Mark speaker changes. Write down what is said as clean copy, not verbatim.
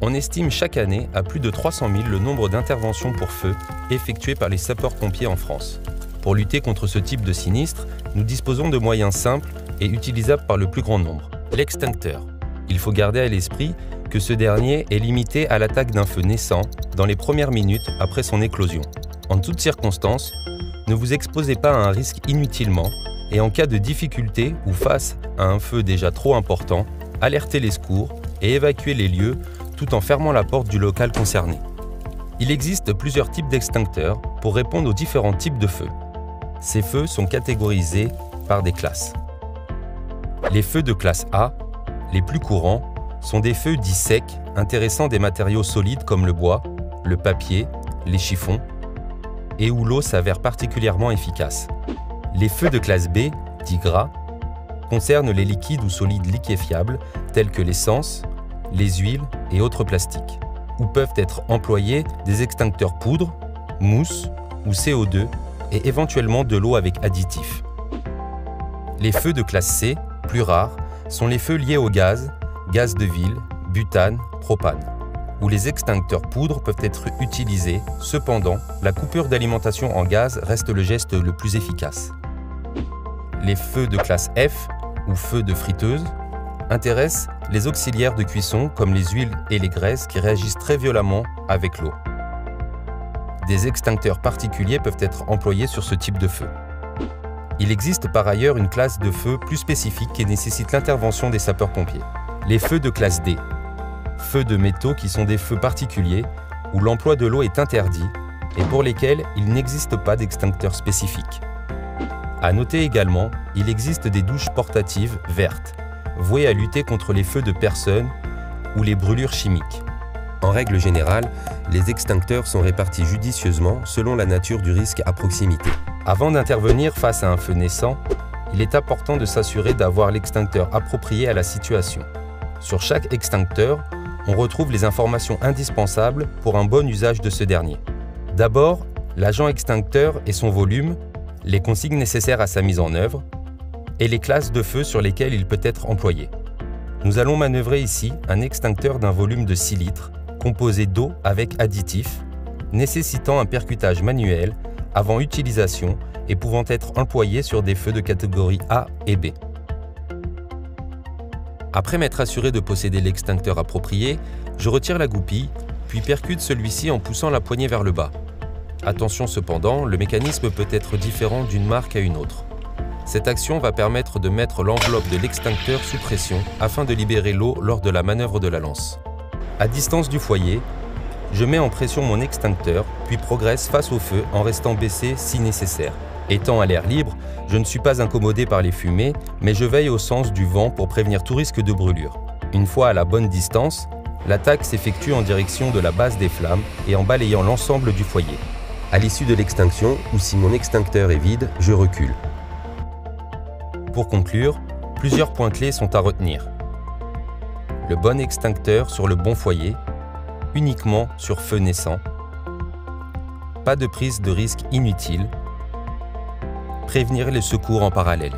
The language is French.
Speaker 1: On estime chaque année à plus de 300 000 le nombre d'interventions pour feu effectuées par les sapeurs-pompiers en France. Pour lutter contre ce type de sinistre, nous disposons de moyens simples et utilisables par le plus grand nombre. L'extincteur. Il faut garder à l'esprit que ce dernier est limité à l'attaque d'un feu naissant dans les premières minutes après son éclosion. En toutes circonstances, ne vous exposez pas à un risque inutilement et en cas de difficulté ou face à un feu déjà trop important, alertez les secours et évacuez les lieux tout en fermant la porte du local concerné. Il existe plusieurs types d'extincteurs pour répondre aux différents types de feux. Ces feux sont catégorisés par des classes. Les feux de classe A, les plus courants, sont des feux dits secs intéressant des matériaux solides comme le bois, le papier, les chiffons, et où l'eau s'avère particulièrement efficace. Les feux de classe B, dits gras, concernent les liquides ou solides liquéfiables tels que l'essence, les huiles et autres plastiques, où peuvent être employés des extincteurs poudre, mousse ou CO2 et éventuellement de l'eau avec additifs. Les feux de classe C, plus rares, sont les feux liés au gaz, gaz de ville, butane, propane, où les extincteurs poudre peuvent être utilisés. Cependant, la coupure d'alimentation en gaz reste le geste le plus efficace. Les feux de classe F, ou feux de friteuse, intéressent les auxiliaires de cuisson comme les huiles et les graisses qui réagissent très violemment avec l'eau. Des extincteurs particuliers peuvent être employés sur ce type de feu. Il existe par ailleurs une classe de feu plus spécifique qui nécessite l'intervention des sapeurs-pompiers. Les feux de classe D, feux de métaux qui sont des feux particuliers où l'emploi de l'eau est interdit et pour lesquels il n'existe pas d'extincteur spécifique. À noter également, il existe des douches portatives vertes, vouées à lutter contre les feux de personnes ou les brûlures chimiques. En règle générale, les extincteurs sont répartis judicieusement selon la nature du risque à proximité. Avant d'intervenir face à un feu naissant, il est important de s'assurer d'avoir l'extincteur approprié à la situation. Sur chaque extincteur, on retrouve les informations indispensables pour un bon usage de ce dernier. D'abord, l'agent extincteur et son volume, les consignes nécessaires à sa mise en œuvre et les classes de feu sur lesquelles il peut être employé. Nous allons manœuvrer ici un extincteur d'un volume de 6 litres, composé d'eau avec additifs, nécessitant un percutage manuel avant utilisation et pouvant être employé sur des feux de catégorie A et B. Après m'être assuré de posséder l'extincteur approprié, je retire la goupille, puis percute celui-ci en poussant la poignée vers le bas. Attention cependant, le mécanisme peut être différent d'une marque à une autre. Cette action va permettre de mettre l'enveloppe de l'extincteur sous pression afin de libérer l'eau lors de la manœuvre de la lance. À distance du foyer, je mets en pression mon extincteur, puis progresse face au feu en restant baissé si nécessaire. Étant à l'air libre, je ne suis pas incommodé par les fumées, mais je veille au sens du vent pour prévenir tout risque de brûlure. Une fois à la bonne distance, l'attaque s'effectue en direction de la base des flammes et en balayant l'ensemble du foyer. À l'issue de l'extinction, ou si mon extincteur est vide, je recule. Pour conclure, plusieurs points clés sont à retenir. Le bon extincteur sur le bon foyer, uniquement sur feu naissant, pas de prise de risque inutile, prévenir les secours en parallèle.